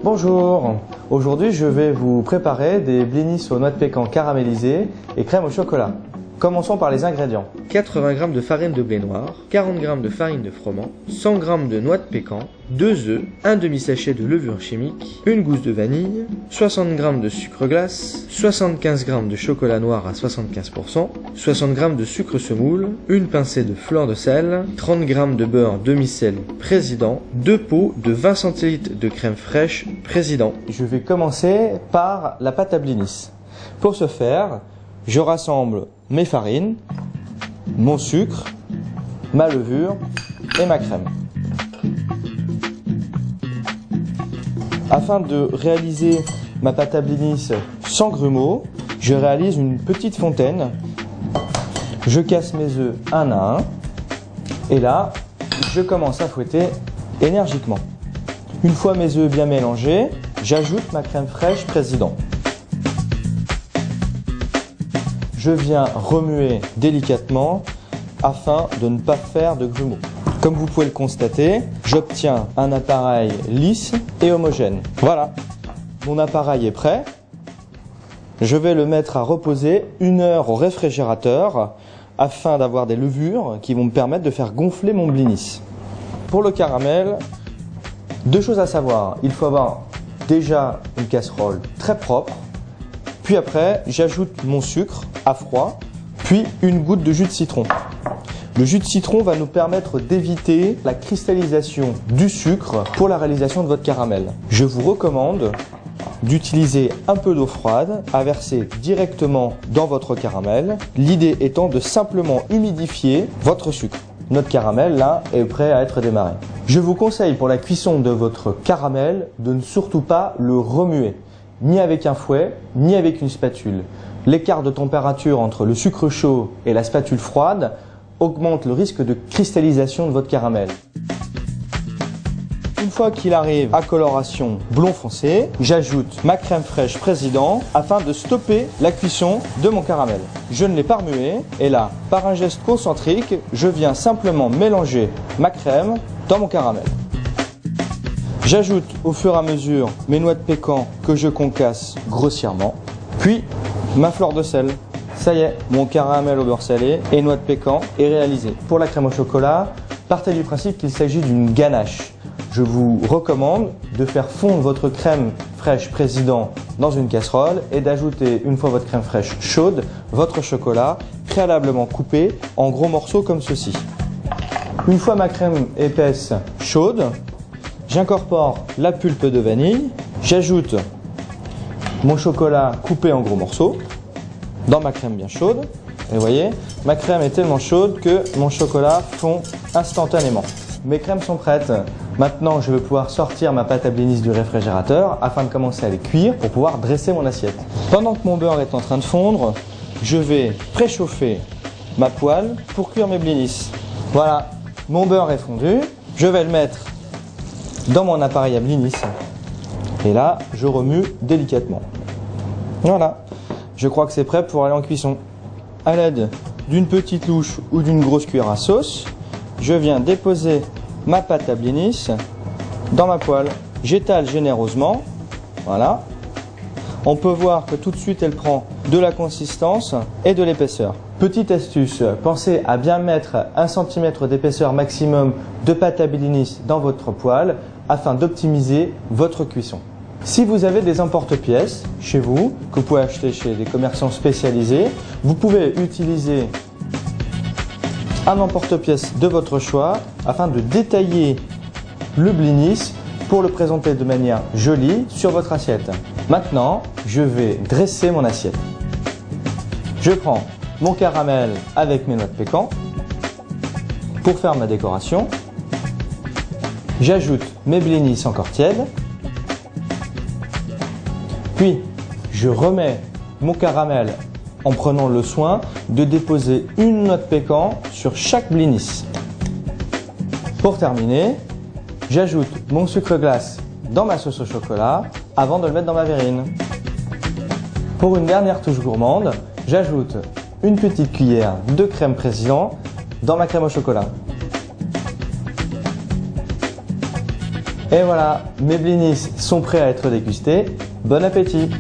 Bonjour, aujourd'hui je vais vous préparer des blinis aux noix de pécan caramélisées et crème au chocolat. Commençons par les ingrédients. 80 g de farine de blé noir, 40 g de farine de froment, 100 g de noix de pécan, 2 œufs, un demi-sachet de levure chimique, une gousse de vanille, 60 g de sucre glace, 75 g de chocolat noir à 75%, 60 g de sucre semoule, une pincée de fleur de sel, 30 g de beurre demi-sel Président, 2 pots de 20 centilitres de crème fraîche Président. Je vais commencer par la pâte à blinis. Pour ce faire, je rassemble mes farines, mon sucre, ma levure et ma crème. Afin de réaliser ma pâte à blinis sans grumeaux, je réalise une petite fontaine. Je casse mes œufs un à un et là, je commence à fouetter énergiquement. Une fois mes œufs bien mélangés, j'ajoute ma crème fraîche Président. Je viens remuer délicatement afin de ne pas faire de grumeaux. Comme vous pouvez le constater, j'obtiens un appareil lisse et homogène. Voilà, mon appareil est prêt. Je vais le mettre à reposer 1 heure au réfrigérateur afin d'avoir des levures qui vont me permettre de faire gonfler mon blinis. Pour le caramel, 2 choses à savoir. Il faut avoir déjà une casserole très propre. Puis après, j'ajoute mon sucre à froid, puis une goutte de jus de citron. Le jus de citron va nous permettre d'éviter la cristallisation du sucre pour la réalisation de votre caramel. Je vous recommande d'utiliser un peu d'eau froide à verser directement dans votre caramel, l'idée étant de simplement humidifier votre sucre. Notre caramel, là, est prêt à être démarré. Je vous conseille pour la cuisson de votre caramel de ne surtout pas le remuer, ni avec un fouet, ni avec une spatule. L'écart de température entre le sucre chaud et la spatule froide augmente le risque de cristallisation de votre caramel. Une fois qu'il arrive à coloration blond foncé, j'ajoute ma crème fraîche Président afin de stopper la cuisson de mon caramel. Je ne l'ai pas remué et là, par un geste concentrique, je viens simplement mélanger ma crème dans mon caramel. J'ajoute au fur et à mesure mes noix de pécan que je concasse grossièrement, puis ma fleur de sel. Ça y est, mon caramel au beurre salé et noix de pécan est réalisé. Pour la crème au chocolat, partez du principe qu'il s'agit d'une ganache. Je vous recommande de faire fondre votre crème fraîche Président dans une casserole et d'ajouter, une fois votre crème fraîche chaude, votre chocolat préalablement coupé en gros morceaux comme ceci. Une fois ma crème épaisse chaude, j'incorpore la pulpe de vanille, j'ajoute mon chocolat coupé en gros morceaux dans ma crème bien chaude. Et vous voyez, ma crème est tellement chaude que mon chocolat fond instantanément. Mes crèmes sont prêtes. Maintenant, je vais pouvoir sortir ma pâte à blinis du réfrigérateur afin de commencer à les cuire pour pouvoir dresser mon assiette. Pendant que mon beurre est en train de fondre, je vais préchauffer ma poêle pour cuire mes blinis. Voilà, mon beurre est fondu. Je vais le mettre dans mon appareil à blinis et là je remue délicatement. Voilà, je crois que c'est prêt pour aller en cuisson. À l'aide d'une petite louche ou d'une grosse cuillère à sauce, je viens déposer ma pâte à blinis dans ma poêle. J'étale généreusement, voilà. On peut voir que tout de suite elle prend de la consistance et de l'épaisseur. Petite astuce, pensez à bien mettre 1 cm d'épaisseur maximum de pâte à blinis dans votre poêle afin d'optimiser votre cuisson. Si vous avez des emporte-pièces chez vous, que vous pouvez acheter chez des commerçants spécialisés, vous pouvez utiliser un emporte-pièce de votre choix afin de détailler le blinis pour le présenter de manière jolie sur votre assiette. Maintenant, je vais dresser mon assiette. Je prends mon caramel avec mes noix de pécan pour faire ma décoration. J'ajoute mes blinis encore tièdes. Puis, je remets mon caramel en prenant le soin de déposer une noix de pécan sur chaque blinis. Pour terminer, j'ajoute mon sucre glace dans ma sauce au chocolat avant de le mettre dans ma verrine. Pour une dernière touche gourmande, j'ajoute une petite cuillère de crème Président dans ma crème au chocolat. Et voilà, mes blinis sont prêts à être dégustés. Bon appétit!